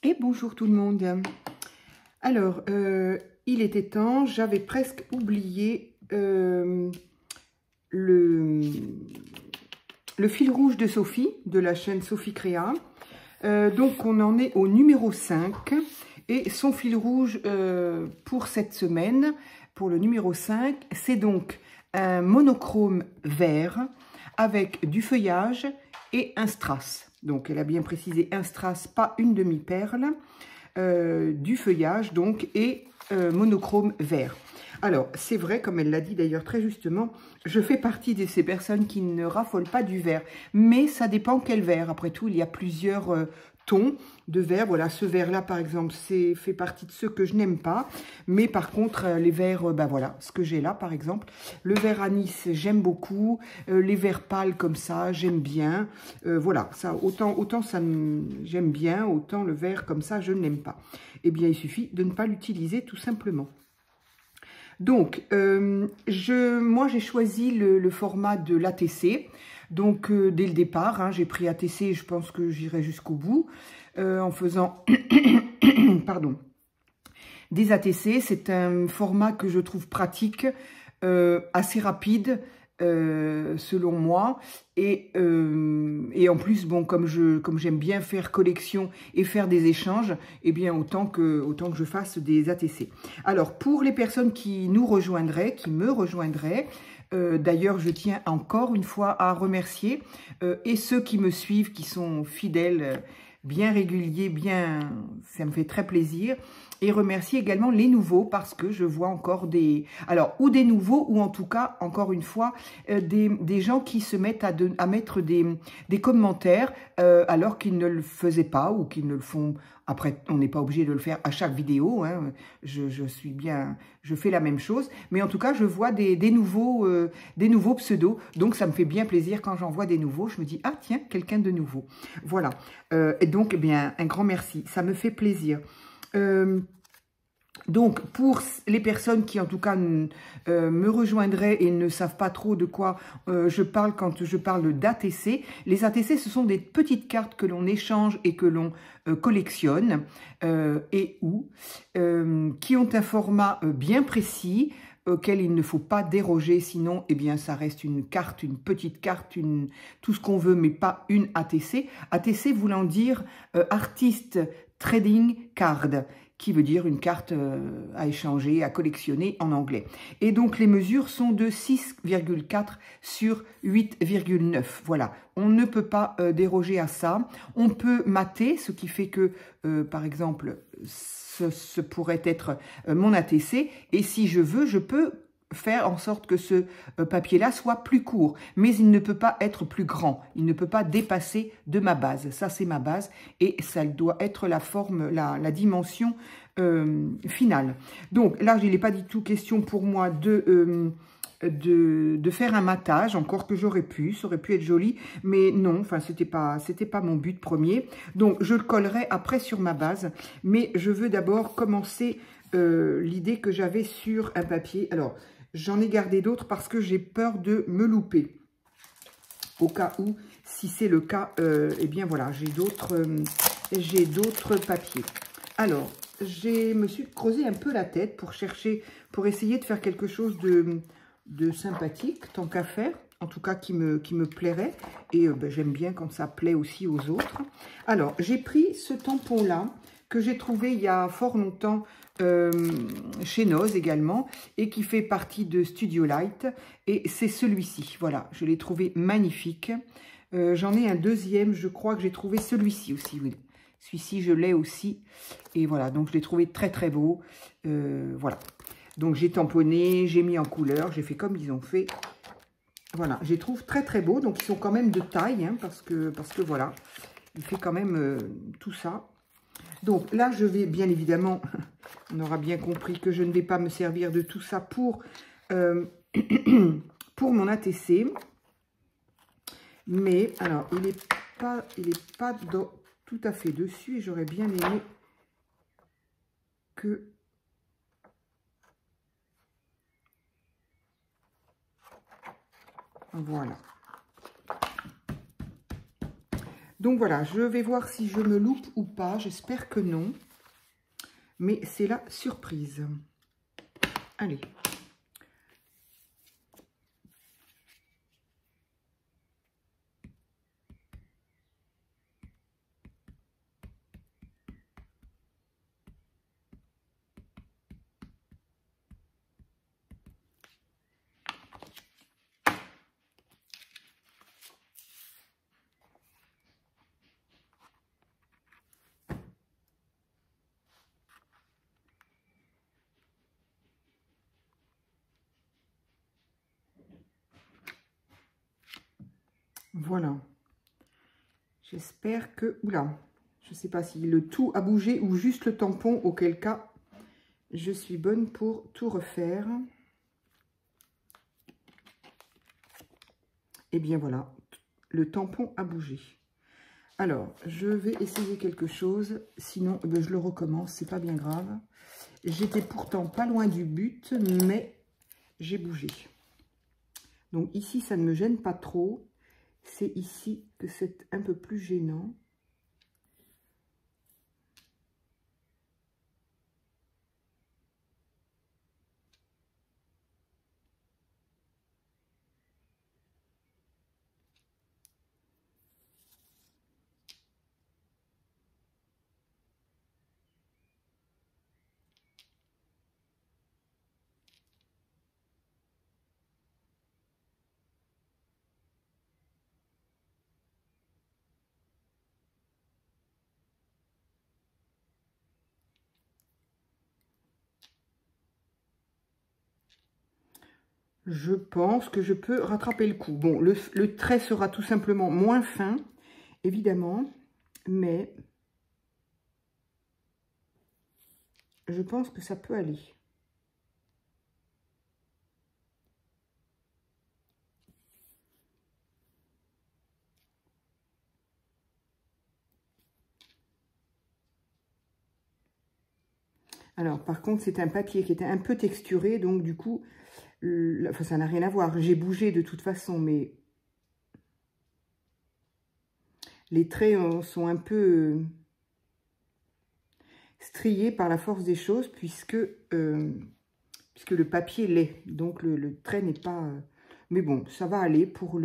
Et bonjour tout le monde. Alors, il était temps, j'avais presque oublié le fil rouge de Sophie, de la chaîne Sophie Créa. Donc, on en est au numéro 5. Et son fil rouge pour cette semaine, pour le numéro 5, c'est donc un monochrome vert avec du feuillage et un strass. Donc, elle a bien précisé un strass, pas une demi-perle, du feuillage, donc, et monochrome vert. Alors, c'est vrai, comme elle l'a dit d'ailleurs très justement, je fais partie de ces personnes qui ne raffolent pas du vert. Mais ça dépend quel vert. Après tout, il y a plusieurs tons de vert. Voilà, ce vert-là, par exemple, fait partie de ceux que je n'aime pas. Mais par contre, les verts, ben voilà, ce que j'ai là, par exemple. Le vert anis, j'aime beaucoup. Les verts pâles comme ça, j'aime bien. Voilà, ça, autant ça j'aime bien, autant le vert comme ça, je n'aime pas. Eh bien, il suffit de ne pas l'utiliser tout simplement. Donc, moi, j'ai choisi le format de l'ATC. Donc, dès le départ, hein, j'ai pris ATC, je pense que j'irai jusqu'au bout, en faisant pardon, des ATC. C'est un format que je trouve pratique, assez rapide, selon moi. Et en plus, bon, comme j'aime bien faire collection et faire des échanges, eh bien, autant que je fasse des ATC. Alors, pour les personnes qui nous rejoindraient, qui me rejoindraient, d'ailleurs, je tiens encore une fois à remercier et ceux qui me suivent, qui sont fidèles, bien réguliers, ça me fait très plaisir. Et remercier également les nouveaux parce que je vois encore ou des nouveaux ou en tout cas, encore une fois, des gens qui se mettent à mettre des commentaires alors qu'ils ne le faisaient pas ou qu'ils ne le font. Après, on n'est pas obligé de le faire à chaque vidéo, hein. Je fais la même chose. Mais en tout cas, je vois des nouveaux pseudos. Donc, ça me fait bien plaisir quand j'en vois des nouveaux. Je me dis, ah tiens, quelqu'un de nouveau. Voilà. Et donc, eh bien, un grand merci. Ça me fait plaisir. Donc, pour les personnes qui, en tout cas, me rejoindraient et ne savent pas trop de quoi je parle quand je parle d'ATC, les ATC, ce sont des petites cartes que l'on échange et que l'on collectionne qui ont un format bien précis, auquel il ne faut pas déroger, sinon, eh bien, ça reste une carte, une petite carte, tout ce qu'on veut, mais pas une ATC. ATC voulant dire Artist Trading Card, qui veut dire une carte à échanger, à collectionner en anglais. Et donc, les mesures sont de 6,4 sur 8,9. Voilà, on ne peut pas déroger à ça. On peut mater, ce qui fait que, par exemple, ce pourrait être mon ATC. Et si je veux, je peux faire en sorte que ce papier-là soit plus court, mais il ne peut pas être plus grand, il ne peut pas dépasser de ma base. Ça, c'est ma base et ça doit être la forme, la dimension finale. Donc là, il n'est pas du tout question pour moi de faire un matage, encore que j'aurais pu, ça aurait pu être joli, mais non, enfin, c'était pas mon but premier. Donc, je le collerai après sur ma base, mais je veux d'abord commencer l'idée que j'avais sur un papier. Alors, j'en ai gardé d'autres parce que j'ai peur de me louper. Au cas où, si c'est le cas, eh bien voilà, j'ai d'autres papiers. Alors, je me suis creusé un peu la tête pour essayer de faire quelque chose de sympathique, tant qu'à faire, en tout cas qui me plairait. Et ben, j'aime bien quand ça plaît aussi aux autres. Alors, j'ai pris ce tampon-là, que j'ai trouvé il y a fort longtemps chez Noz également, et qui fait partie de Studio Light, et c'est celui-ci, voilà, je l'ai trouvé magnifique. J'en ai un deuxième, je crois que j'ai trouvé celui-ci aussi, oui. Celui-ci, je l'ai aussi, et voilà, donc je l'ai trouvé très très beau, voilà. Donc j'ai tamponné, j'ai mis en couleur, j'ai fait comme ils ont fait, voilà, je les trouve très très beaux, donc ils sont quand même de taille, hein, parce que voilà, il fait quand même tout ça. Donc là, je vais bien évidemment, on aura bien compris que je ne vais pas me servir de tout ça pour mon ATC. Mais alors, il n'est pas tout à fait dessus et j'aurais bien aimé que... Voilà. Donc voilà, je vais voir si je me loupe ou pas. J'espère que non. Mais c'est la surprise. Allez. Voilà. J'espère que... Oula, je ne sais pas si le tout a bougé ou juste le tampon, auquel cas, je suis bonne pour tout refaire. Et bien voilà, le tampon a bougé. Alors, je vais essayer quelque chose, sinon je le recommence, c'est pas bien grave. J'étais pourtant pas loin du but, mais j'ai bougé. Donc ici, ça ne me gêne pas trop. C'est ici que c'est un peu plus gênant. Je pense que je peux rattraper le coup. Bon, le trait sera tout simplement moins fin, évidemment, mais je pense que ça peut aller. Alors, par contre, c'est un papier qui était un peu texturé, donc du coup, enfin, ça n'a rien à voir. J'ai bougé de toute façon, mais les traits sont un peu striés par la force des choses, puisque le papier l'est. Donc, le trait n'est pas... mais bon, ça va aller pour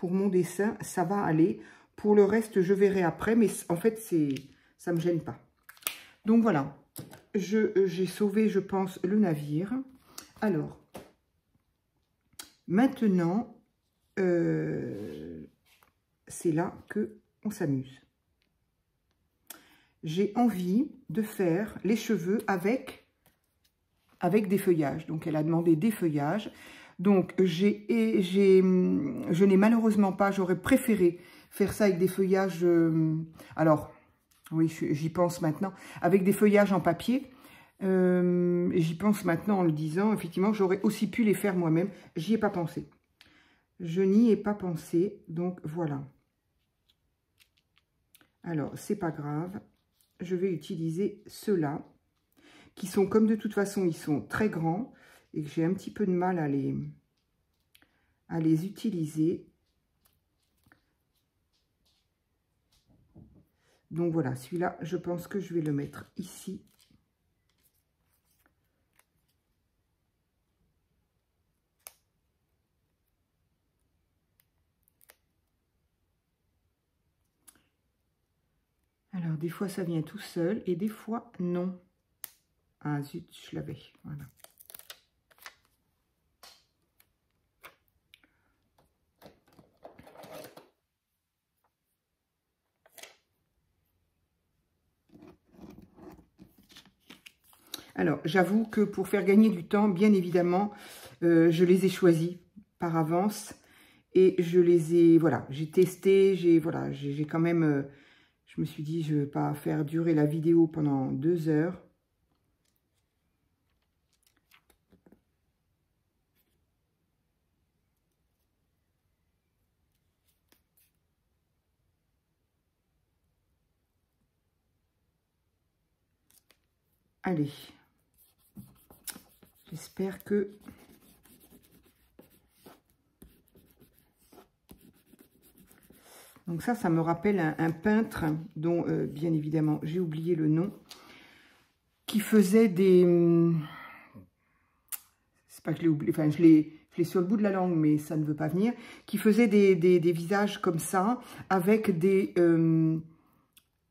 mon dessin, ça va aller. Pour le reste, je verrai après, mais en fait, ça ne me gêne pas. Donc voilà, j'ai sauvé, je pense, le navire. Alors, maintenant, c'est là qu'on s'amuse. J'ai envie de faire les cheveux avec des feuillages. Donc, elle a demandé des feuillages. Donc, je n'ai malheureusement pas, j'aurais préféré faire ça avec des feuillages, alors, oui, j'y pense maintenant, avec des feuillages en papier. J'y pense maintenant en le disant, effectivement, j'aurais aussi pu les faire moi-même. J'y ai pas pensé. Je n'y ai pas pensé, donc voilà. Alors, c'est pas grave. Je vais utiliser ceux-là, qui sont comme de toute façon, ils sont très grands et que j'ai un petit peu de mal à les utiliser. Donc voilà, celui-là, je pense que je vais le mettre ici. Alors, des fois, ça vient tout seul et des fois, non. Ah, zut, je l'avais, voilà. Alors, j'avoue que pour faire gagner du temps, bien évidemment, je les ai choisis par avance. Et je les ai, voilà, j'ai testé, j'ai quand même, je me suis dit, je ne vais pas faire durer la vidéo pendant 2 heures. Allez, j'espère que... Donc ça me rappelle un peintre dont, bien évidemment, j'ai oublié le nom, qui faisait des... C'est pas que je l'ai oublié, enfin je l'ai sur le bout de la langue, mais ça ne veut pas venir, qui faisait des visages comme ça, avec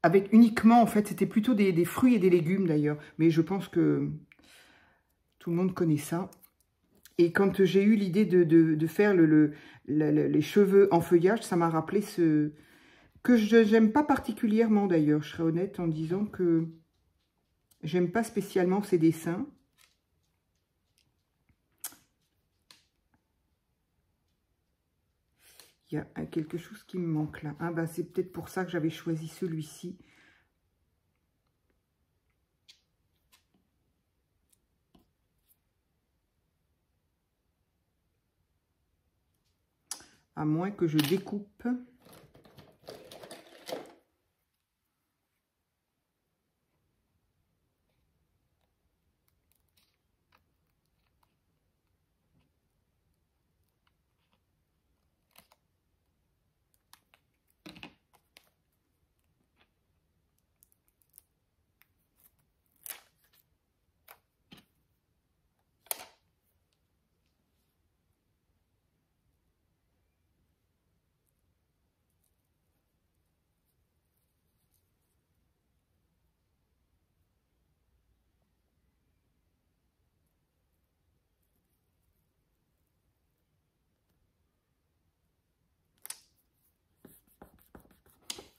avec uniquement, en fait, c'était plutôt des fruits et des légumes d'ailleurs, mais je pense que tout le monde connaît ça. Et quand j'ai eu l'idée de faire les cheveux en feuillage, ça m'a rappelé ce... que je n'aime pas particulièrement d'ailleurs, je serais honnête en disant que j'aime pas spécialement ces dessins. Il y a quelque chose qui me manque là. Ah bah c'est peut-être pour ça que j'avais choisi celui-ci. À moins que je découpe.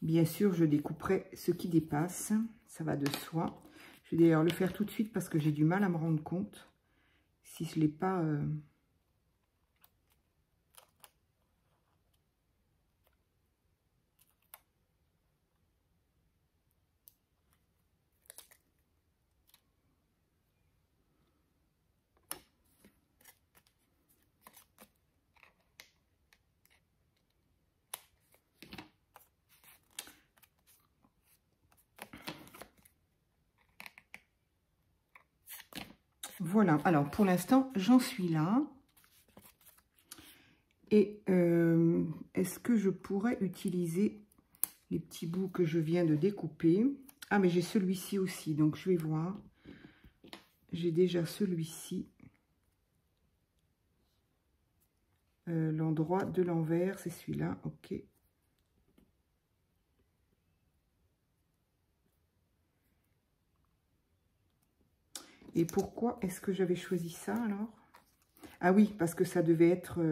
Bien sûr, je découperai ce qui dépasse, ça va de soi. Je vais d'ailleurs le faire tout de suite parce que j'ai du mal à me rendre compte si je ne l'ai pas... Voilà, alors pour l'instant, j'en suis là. Et est-ce que je pourrais utiliser les petits bouts que je viens de découper? Ah, mais j'ai celui-ci aussi, donc je vais voir. J'ai déjà celui-ci. L'endroit de l'envers, c'est celui-là, ok. Et pourquoi est-ce que j'avais choisi ça alors? Ah oui, parce que ça devait être...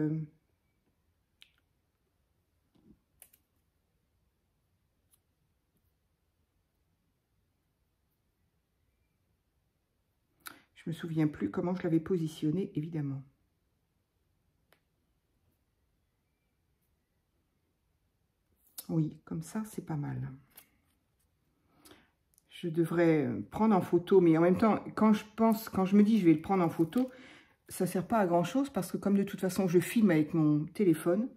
Je me souviens plus comment je l'avais positionné, évidemment. Oui, comme ça, c'est pas mal. Je devrais prendre en photo, mais en même temps, quand je me dis je vais le prendre en photo, ça ne sert pas à grand chose parce que comme de toute façon je filme avec mon téléphone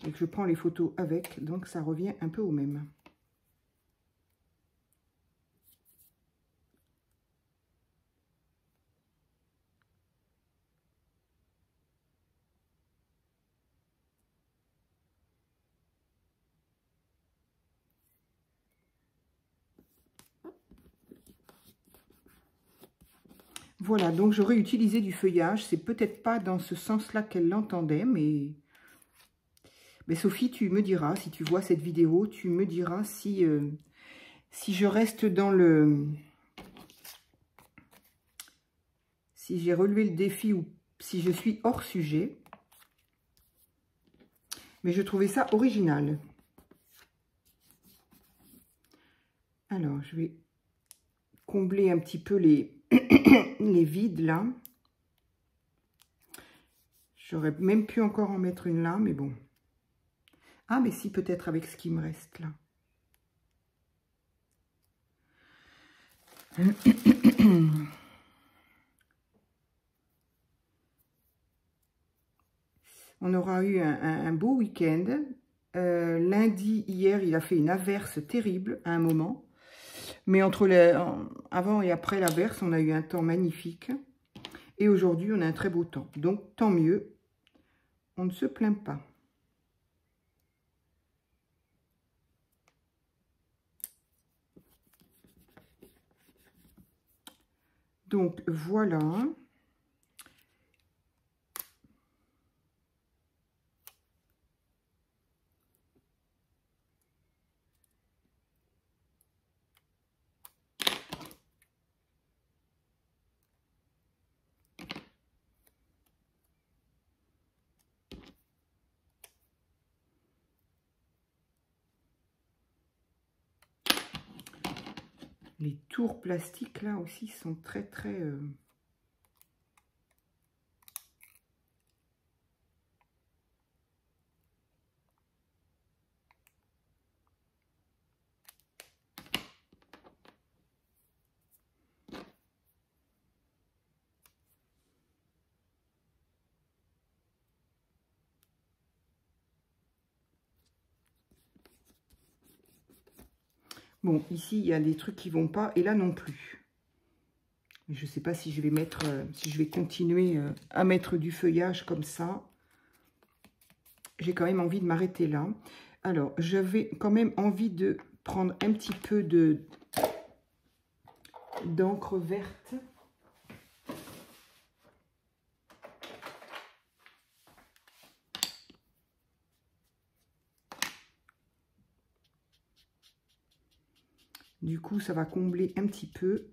et que je prends les photos avec, donc ça revient un peu au même. Voilà, donc j'aurais utilisé du feuillage. C'est peut-être pas dans ce sens-là qu'elle l'entendait, mais Sophie, tu me diras, si tu vois cette vidéo, tu me diras si, si je reste dans le... Si j'ai relevé le défi ou si je suis hors sujet. Mais je trouvais ça original. Alors, je vais combler un petit peu les vides là. J'aurais même pu encore en mettre une là, mais bon. Ah, mais si, peut-être avec ce qui me reste là. On aura eu un beau week-end. Lundi, hier, il a fait une averse terrible à un moment. Mais entre avant et après l'averse, on a eu un temps magnifique. Et aujourd'hui, on a un très beau temps. Donc, tant mieux. On ne se plaint pas. Donc, voilà. Les tours plastiques, là aussi, sont très, très... Bon, ici, il y a des trucs qui vont pas, et là non plus. Je ne sais pas si je vais mettre, si je vais continuer à mettre du feuillage comme ça. J'ai quand même envie de m'arrêter là. Alors, j'avais quand même envie de prendre un petit peu d'encre verte. Du coup, ça va combler un petit peu.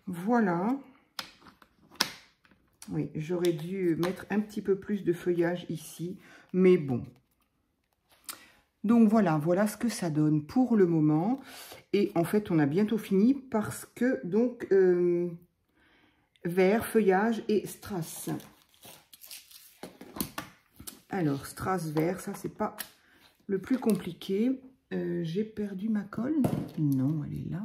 Voilà. Oui, j'aurais dû mettre un petit peu plus de feuillage ici, mais bon. Donc voilà, voilà ce que ça donne pour le moment. Et en fait, on a bientôt fini parce que, donc, vert, feuillage et strass. Alors, strass vert, ça, c'est pas le plus compliqué. J'ai perdu ma colle. Non, elle est là.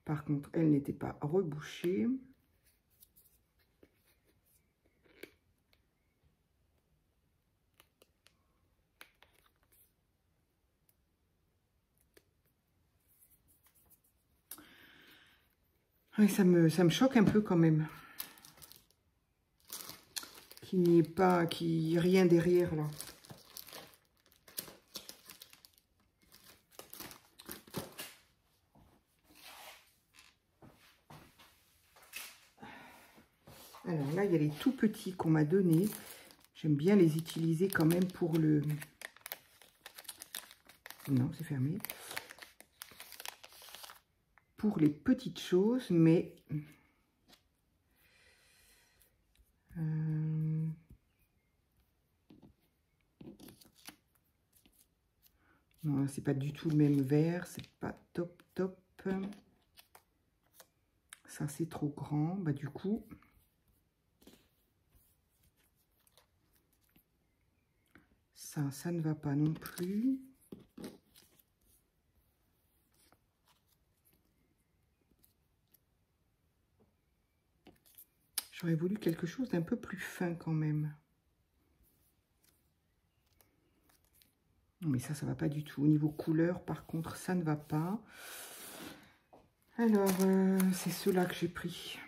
Par contre, elle n'était pas rebouchée. Oui, ça me choque un peu quand même. Qu'il n'y ait pas, qu'il n'y ait rien derrière là. Alors là, il y a les tout petits qu'on m'a donnés. J'aime bien les utiliser quand même pour le... Non, c'est fermé. Pour les petites choses, mais... Non, c'est pas du tout le même vert. C'est pas top, top. Ça, c'est trop grand. Bah, du coup... Ça ne va pas non plus. J'aurais voulu quelque chose d'un peu plus fin quand même. Non, mais ça va pas du tout. Au niveau couleur, par contre, ça ne va pas. Alors, c'est ceux-là que j'ai pris.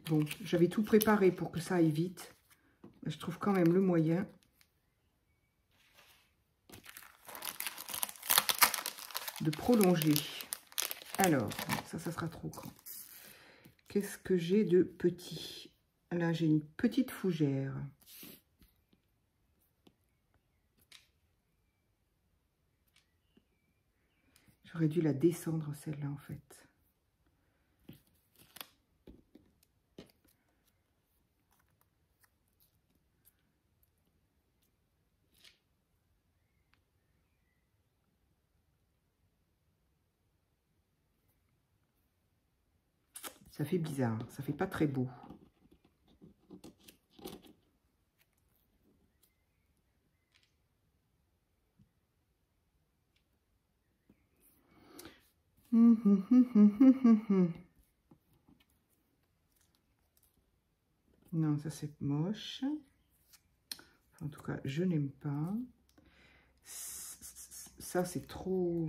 Bon, j'avais tout préparé pour que ça aille vite. Mais je trouve quand même le moyen. De prolonger. Alors, ça sera trop grand. Qu'est-ce que j'ai de petit? Là, j'ai une petite fougère. J'aurais dû la descendre, celle-là, en fait. Ça fait bizarre, ça fait pas très beau. Non, ça c'est moche. En tout cas, je n'aime pas. Ça, c'est trop...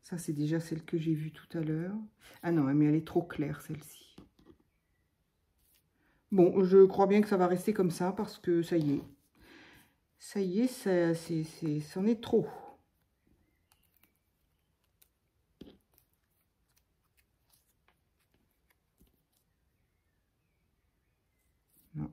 Ça, c'est déjà celle que j'ai vue tout à l'heure. Ah non, mais elle est trop claire, celle-ci. Bon, je crois bien que ça va rester comme ça parce que ça y est. Ça y est, c'en est trop. Non.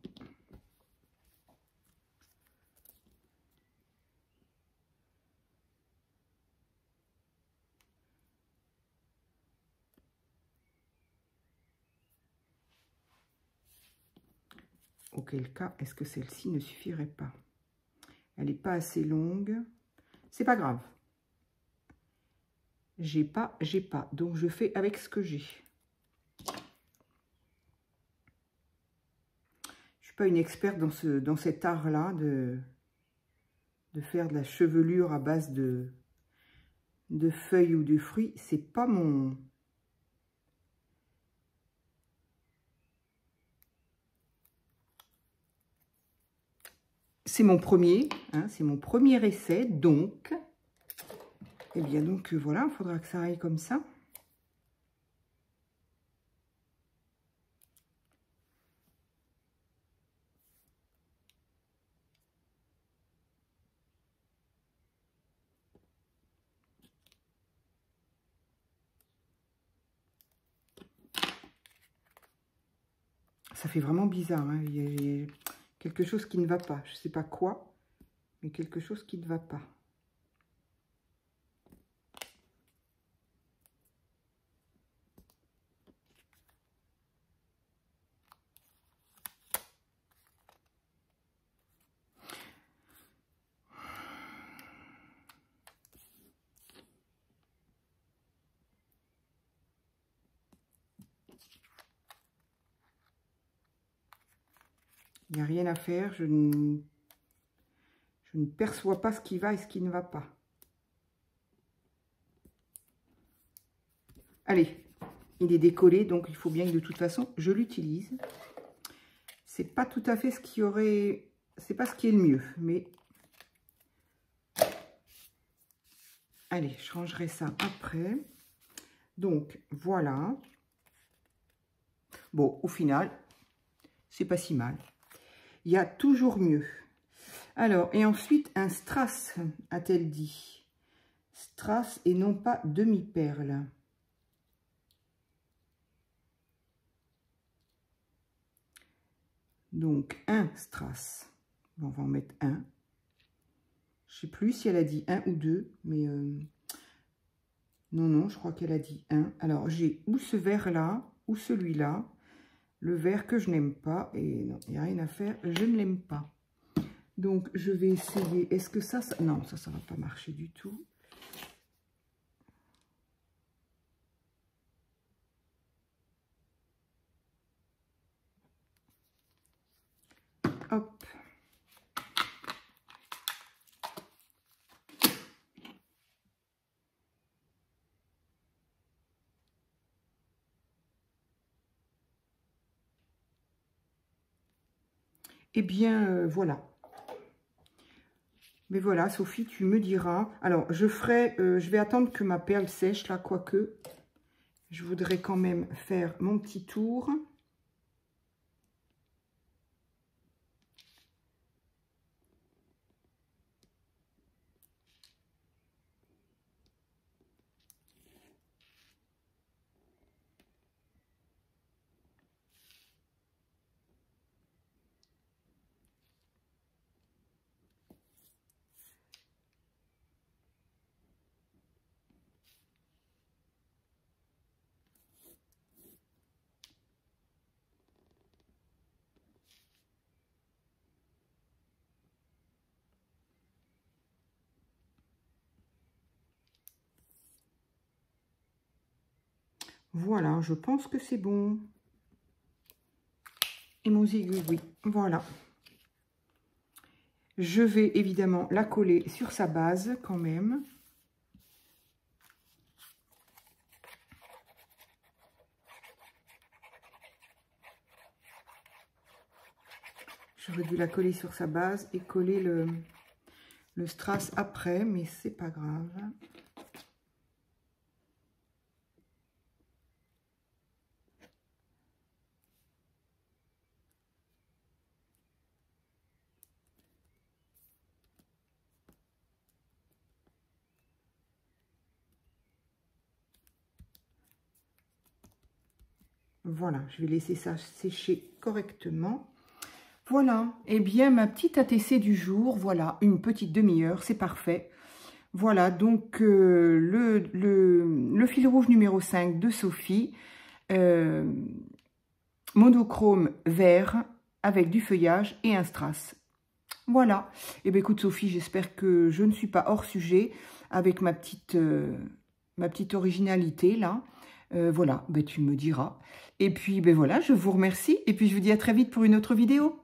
Auquel cas, est-ce que celle-ci ne suffirait pas? Elle n'est pas assez longue. C'est pas grave. J'ai pas. Donc, je fais avec ce que j'ai. Je suis pas une experte dans cet art-là de faire de la chevelure à base de feuilles ou de fruits. C'est pas mon... C'est mon premier, hein, c'est mon premier essai, donc... Eh bien, donc, voilà, il faudra que ça aille comme ça. Ça fait vraiment bizarre, hein. Il y a quelque chose qui ne va pas. Je ne sais pas quoi, mais quelque chose qui ne va pas. Il n'y a rien à faire. Je ne perçois pas ce qui va et ce qui ne va pas. Allez, il est décollé, donc il faut bien que de toute façon, je l'utilise. C'est pas tout à fait ce qui aurait... C'est pas ce qui est le mieux, mais... Allez, je rangerai ça après. Donc, voilà. Bon, au final, c'est pas si mal. Il y a toujours mieux. Alors, et ensuite, un strass, a-t-elle dit. Strass et non pas demi-perle. Donc, un strass. On va en mettre un. Je ne sais plus si elle a dit un ou deux, mais... non, je crois qu'elle a dit un. Alors, j'ai ou ce vert-là, ou celui-là. Le vert que je n'aime pas. Et non, il n'y a rien à faire. Je ne l'aime pas. Donc, je vais essayer. Est-ce que ça... Non, ça ne va pas marcher du tout. Hop. Eh bien, voilà. Mais voilà, Sophie, tu me diras. Alors, je vais attendre que ma perle sèche, là, quoique. Je voudrais quand même faire mon petit tour. Voilà, je pense que c'est bon. Et mon aiguille, oui, voilà. Je vais évidemment la coller sur sa base quand même. J'aurais dû la coller sur sa base et coller le strass après, mais c'est pas grave. Voilà, je vais laisser ça sécher correctement. Voilà, et bien ma petite ATC du jour, voilà, une petite demi-heure, c'est parfait. Voilà, donc le fil rouge numéro 5 de Sophie, monochrome vert avec du feuillage et un strass. Voilà, et bien écoute Sophie, j'espère que je ne suis pas hors sujet avec ma petite originalité là. Voilà, ben, tu me diras. Et puis ben voilà, je vous remercie et puis je vous dis à très vite pour une autre vidéo.